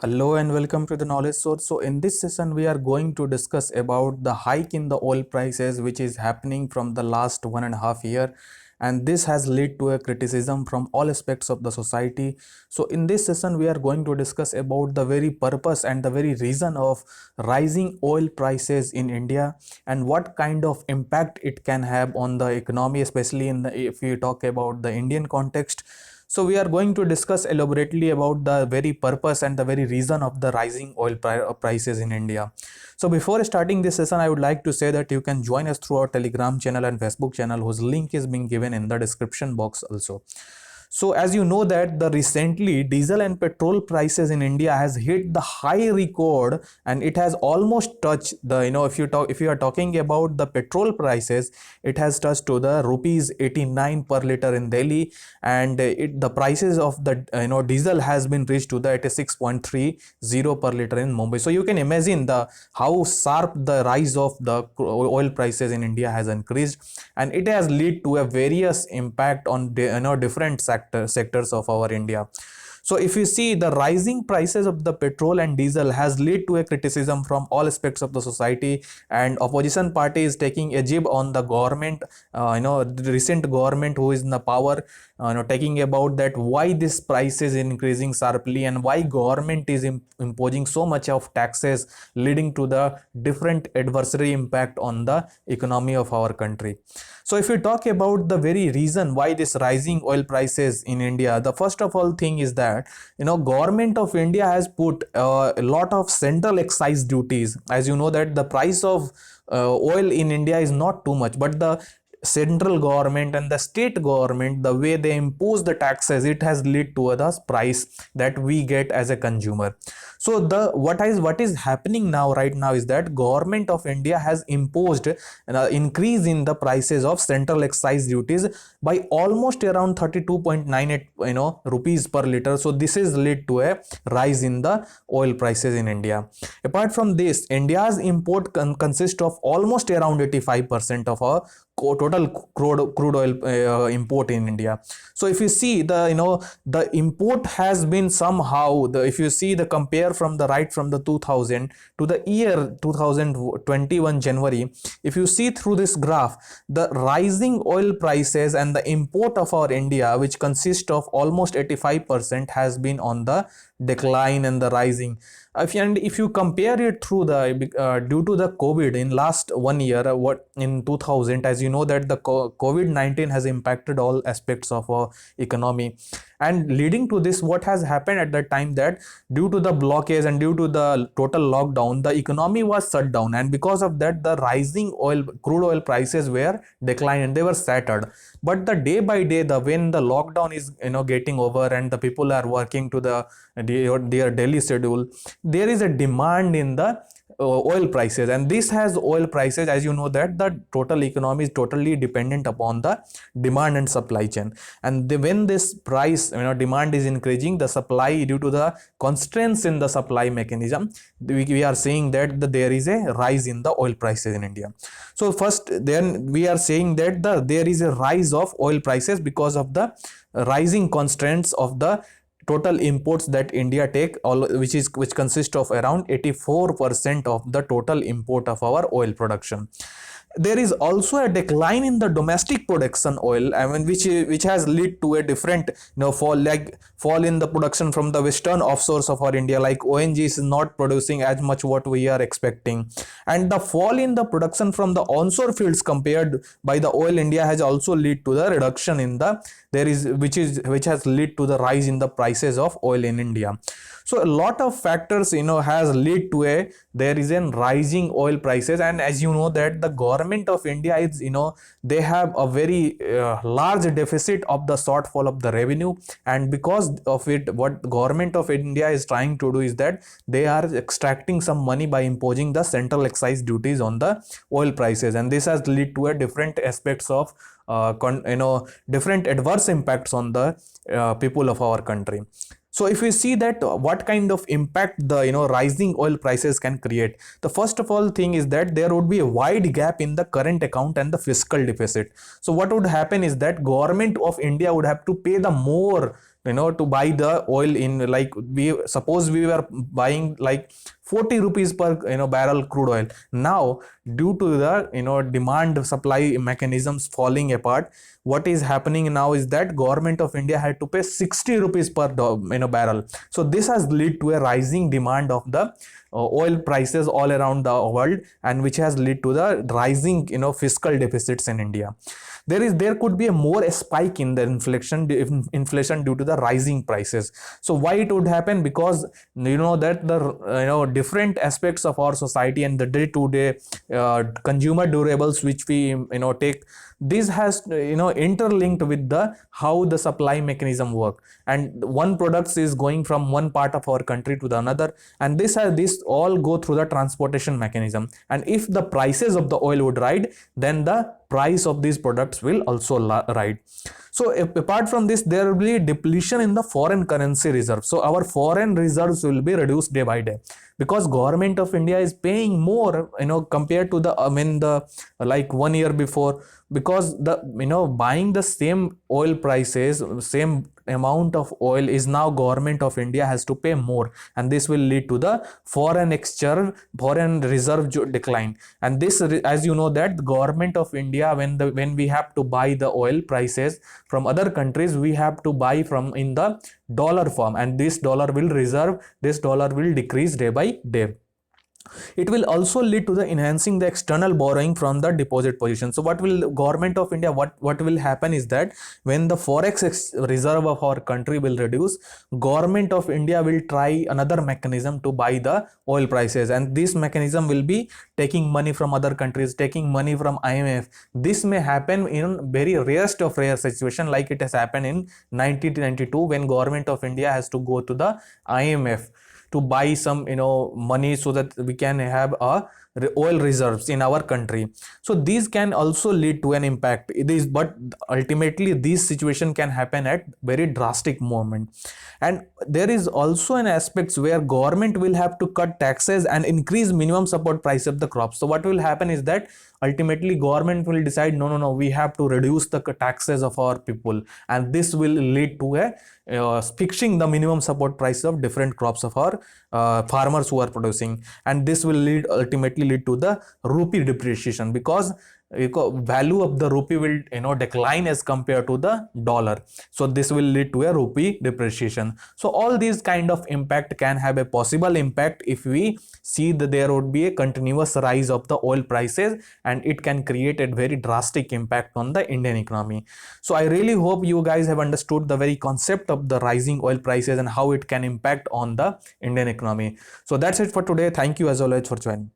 Hello and welcome to the Knowledge Source. So in this session we are going to discuss about the hike in the oil prices which is happening from the last 1.5 year, and this has led to a criticism from all aspects of the society. So in this session we are going to discuss about the very purpose and the very reason of rising oil prices in India and what kind of impact it can have on the economy, especially if you talk about the Indian context. So we are going to discuss elaborately about the very purpose and the very reason of the rising prices in India. So before starting this session, I would like to say that you can join us through our Telegram channel and Facebook channel, whose link is being given in the description box also. So as you know that the recently diesel and petrol prices in India has hit the high record, and it has almost touched the, if you are talking about the petrol prices, it has touched to the rupees 89 per liter in Delhi, and the prices of the diesel has been reached to the 86.30 per liter in Mumbai. So you can imagine the how sharp the rise of the oil prices in India has increased, and it has led to a various impact on different sectors of our India. So if you see, the rising prices of the petrol and diesel has led to a criticism from all aspects of the society, and opposition party is taking a jib on the government, the recent government who is in the power, taking about that why this price is increasing sharply and why government is imposing so much of taxes, leading to the different adversary impact on the economy of our country. So if we talk about the very reason why this rising oil prices in India, the first of all thing is that government of India has put a lot of central excise duties. As you know that the price of oil in India is not too much, but the central government and the state government, the way they impose the taxes, it has led to the price that we get as a consumer. So the what is happening now right now is that government of India has imposed an increase in the prices of central excise duties by almost around 32.98 rupees per liter. So this is led to a rise in the oil prices in India. Apart from this, India's import consists of almost around 85% of our total crude oil import in India. So if you see the import has been somehow, if you see the compare from the right from the 2000 to the year 2021 January, if you see through this graph, the rising oil prices and the import of our India, which consists of almost 85%, has been on the decline and the rising. If you compare it through the due to the COVID in last 1 year, what in 2000, as you know that the COVID-19 has impacted all aspects of our economy, and leading to this, what has happened at that time, that due to the blockage and due to the total lockdown, the economy was shut down, and because of that, the rising crude oil prices were declined and they were shattered. But the day by day, the when the lockdown is getting over and the people are working to their daily schedule, there is a demand in the oil prices, and this has oil prices, as you know that the total economy is totally dependent upon the demand and supply chain, and when this price demand is increasing, the supply, due to the constraints in the supply mechanism, we are seeing that there is a rise in the oil prices in India. So first, then we are saying that there is a rise of oil prices because of the rising constraints of the total imports that India take, which consist of around 84% of the total import of our oil production. There is also a decline in the domestic production oil, I mean, which has led to a different fall in the production from the western offshores of our India, like ONG is not producing as much what we are expecting, and the fall in the production from the onshore fields compared by the oil India has also led to the reduction in the which has led to the rise in the prices of oil in India. So a lot of factors has led to there is a rising oil prices, and as you know that the government of India is they have a very large deficit of the shortfall of the revenue, and because of it, what government of India is trying to do is that they are extracting some money by imposing the central excise duties on the oil prices, and this has led to a different aspects of different adverse impacts on the people of our country. So if we see that what kind of impact the rising oil prices can create, the first of all thing is that there would be a wide gap in the current account and the fiscal deficit. So what would happen is that government of India would have to pay the more to buy the oil in, like, we suppose we were buying like 40 rupees per barrel crude oil. Now, due to the demand supply mechanisms falling apart, what is happening now is that government of India had to pay 60 rupees per barrel. So this has led to a rising demand of the oil prices all around the world, and which has led to the rising fiscal deficits in India. There could be a more spike in the inflation due to the rising prices. So why it would happen? Because that the different aspects of our society and the day to day consumer durables which we take, this has interlinked with the how the supply mechanism work, and one products is going from one part of our country to the another, and this all go through the transportation mechanism. And if the prices of the oil would ride, then the price of these products will also ride. So apart from this, there will be depletion in the foreign currency reserve. So our foreign reserves will be reduced day by day, because government of India is paying more compared to the the like 1 year before, because the buying the same oil prices, same amount of oil, is now government of India has to pay more, and this will lead to the foreign reserve decline. And this, as you know, that the government of India, when we have to buy the oil prices from other countries, we have to buy from in the dollar form, and this dollar will decrease day by day. It will also lead to the enhancing the external borrowing from the deposit position. So what will government of India, what will happen is that when the forex reserve of our country will reduce, government of India will try another mechanism to buy the oil prices, and this mechanism will be taking money from other countries, taking money from IMF. This may happen in very rarest of rare situation, like it has happened in 1992, when government of India has to go to the IMF to buy some money, so that we can have a oil reserves in our country. So these can also lead to an impact. It is, but ultimately this situation can happen at very drastic moment. And there is also an aspects where government will have to cut taxes and increase minimum support price of the crops. So what will happen is that ultimately government will decide, no, we have to reduce the taxes of our people, and this will lead to a fixing the minimum support price of different crops of our farmers who are producing, and this will ultimately lead to the rupee depreciation, because value of the rupee will decline as compared to the dollar. So this will lead to a rupee depreciation. So all these kind of impact can have a possible impact if we see that there would be a continuous rise of the oil prices, and it can create a very drastic impact on the Indian economy. So I really hope you guys have understood the very concept of the rising oil prices and how it can impact on the Indian economy. So that's it for today. Thank you as always for joining.